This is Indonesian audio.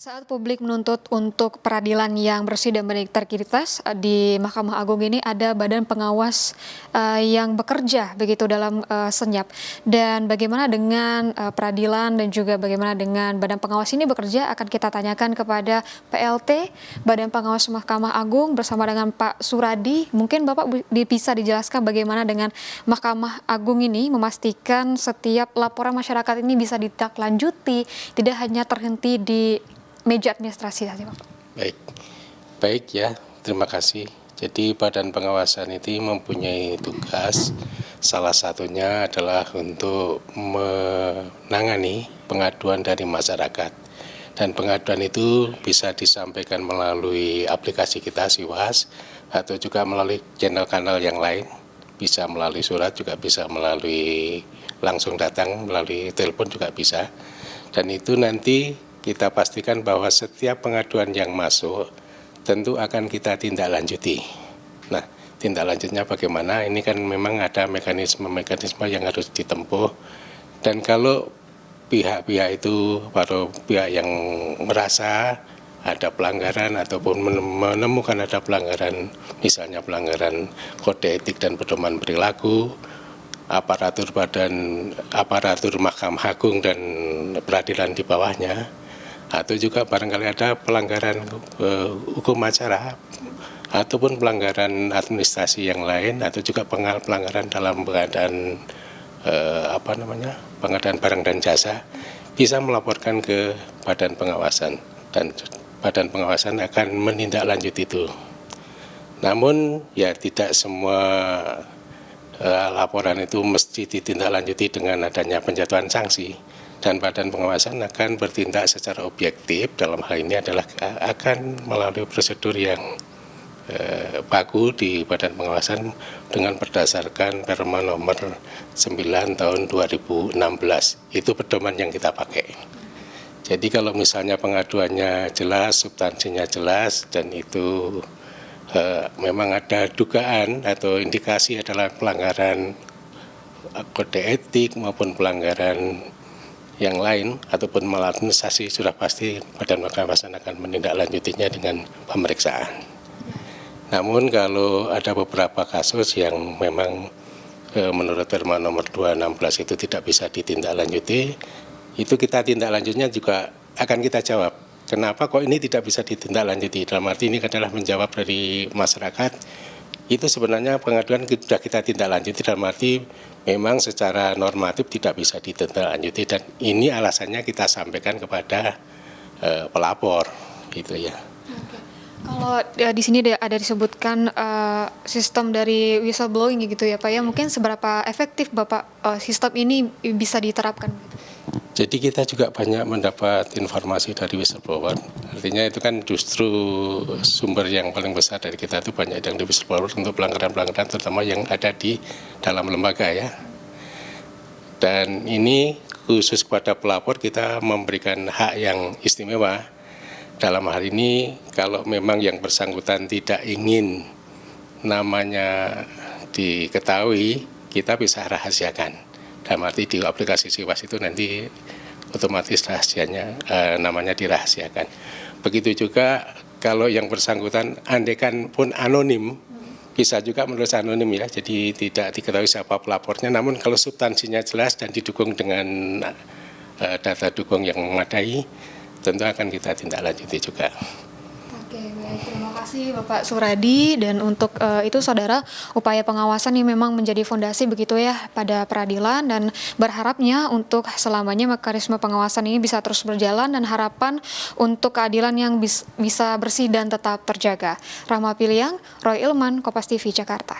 Saat publik menuntut untuk peradilan yang bersih dan berintegritas di Mahkamah Agung ini ada badan pengawas yang bekerja begitu dalam senyap. Dan bagaimana dengan peradilan dan juga bagaimana dengan badan pengawas ini bekerja akan kita tanyakan kepada PLT Badan Pengawas Mahkamah Agung bersama dengan Pak Suradi. Mungkin Bapak bisa dijelaskan bagaimana dengan Mahkamah Agung ini memastikan setiap laporan masyarakat ini bisa ditindaklanjuti, tidak hanya terhenti di meja administrasi saja, Pak. Baik ya, terima kasih. Jadi badan pengawasan itu mempunyai tugas, salah satunya adalah untuk menangani pengaduan dari masyarakat. Dan pengaduan itu bisa disampaikan melalui aplikasi kita Siwas atau juga melalui channel-kanal yang lain. Bisa melalui surat, juga bisa melalui langsung datang, melalui telepon juga bisa. Dan itu nanti kita pastikan bahwa setiap pengaduan yang masuk tentu akan kita tindak lanjuti. Nah, tindak lanjutnya bagaimana? Ini kan memang ada mekanisme-mekanisme yang harus ditempuh. Dan kalau pihak-pihak itu, para pihak yang merasa ada pelanggaran ataupun menemukan ada pelanggaran, misalnya pelanggaran kode etik dan pedoman perilaku, aparatur Mahkamah Agung dan peradilan di bawahnya, atau juga barangkali ada pelanggaran hukum acara ataupun pelanggaran administrasi yang lain, atau juga pelanggaran dalam pengadaan pengadaan barang dan jasa, bisa melaporkan ke badan pengawasan dan badan pengawasan akan menindaklanjuti itu. Namun ya tidak semua laporan itu mesti ditindaklanjuti dengan adanya penjatuhan sanksi. Dan badan pengawasan akan bertindak secara objektif, dalam hal ini adalah akan melalui prosedur yang baku di badan pengawasan dengan berdasarkan Perma nomor 9 tahun 2016. Itu pedoman yang kita pakai. Jadi kalau misalnya pengaduannya jelas, substansinya jelas, dan itu memang ada dugaan atau indikasi adalah pelanggaran kode etik maupun pelanggaran yang lain ataupun maladministrasi, sudah pasti badan pengawasan akan menindaklanjutinya dengan pemeriksaan. Namun kalau ada beberapa kasus yang memang menurut Perma nomor 216 itu tidak bisa ditindaklanjuti, itu kita tindak lanjutnya juga akan kita jawab. Kenapa kok ini tidak bisa ditindaklanjuti? Dalam arti ini adalah menjawab dari masyarakat. Itu sebenarnya pengaduan sudah kita tindak lanjuti, dalam arti memang secara normatif tidak bisa ditindaklanjuti, dan ini alasannya kita sampaikan kepada pelapor gitu ya. Oke. Kalau di sini ada disebutkan sistem dari whistleblowing gitu ya Pak ya, mungkin seberapa efektif Bapak sistem ini bisa diterapkan? Jadi kita juga banyak mendapat informasi dari whistleblower. Artinya itu kan justru sumber yang paling besar dari kita itu banyak yang di whistleblower untuk pelanggaran-pelanggaran terutama yang ada di dalam lembaga ya. Dan ini khusus kepada pelapor kita memberikan hak yang istimewa. Dalam hal ini kalau memang yang bersangkutan tidak ingin namanya diketahui, kita bisa rahasiakan. Dalam arti di aplikasi Siwas itu nanti otomatis rahasianya namanya dirahasiakan. Begitu juga kalau yang bersangkutan andaikan pun anonim, bisa juga menulis anonim ya, jadi tidak diketahui siapa pelapornya. Namun kalau substansinya jelas dan didukung dengan data dukung yang memadai, tentu akan kita tindak lanjuti juga. Oke, baik. Terima kasih Bapak Suradi. Dan untuk itu saudara, upaya pengawasan ini memang menjadi fondasi begitu ya pada peradilan, dan berharapnya untuk selamanya mekanisme pengawasan ini bisa terus berjalan dan harapan untuk keadilan yang bisa bersih dan tetap terjaga. Rahma Piliang, Roy Ilman, Kompas TV, Jakarta.